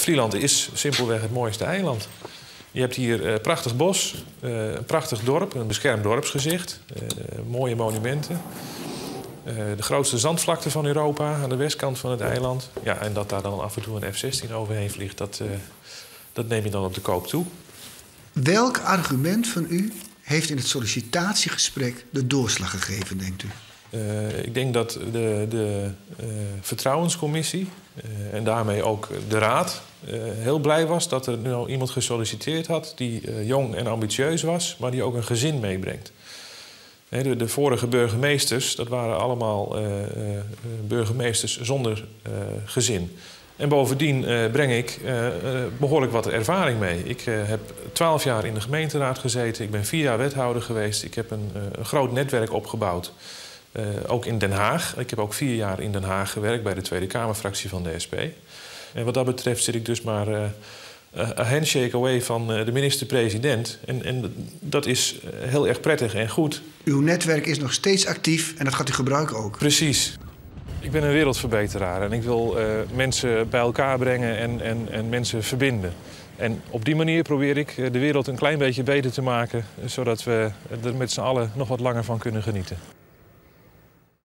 Vlieland is simpelweg het mooiste eiland. Je hebt hier prachtig bos, een prachtig dorp, een beschermd dorpsgezicht, mooie monumenten. De grootste zandvlakte van Europa aan de westkant van het eiland. Ja, en dat daar dan af en toe een F-16 overheen vliegt, dat neem je dan op de koop toe. Welk argument van u heeft in het sollicitatiegesprek de doorslag gegeven, denkt u? Ik denk dat de vertrouwenscommissie en daarmee ook de raad heel blij was dat er nou iemand gesolliciteerd had die jong en ambitieus was, maar die ook een gezin meebrengt. De vorige burgemeesters, dat waren allemaal burgemeesters zonder gezin. En bovendien breng ik behoorlijk wat ervaring mee. Ik heb 12 jaar in de gemeenteraad gezeten. Ik ben 4 jaar wethouder geweest. Ik heb een groot netwerk opgebouwd. Ook in Den Haag. Ik heb ook 4 jaar in Den Haag gewerkt bij de Tweede Kamerfractie van de SP. En wat dat betreft zit ik dus maar een handshake away van de minister-president. En dat is heel erg prettig en goed. Uw netwerk is nog steeds actief en dat gaat u gebruiken ook? Precies. Ik ben een wereldverbeteraar en ik wil mensen bij elkaar brengen en mensen verbinden. En op die manier probeer ik de wereld een klein beetje beter te maken, zodat we er met z'n allen nog wat langer van kunnen genieten.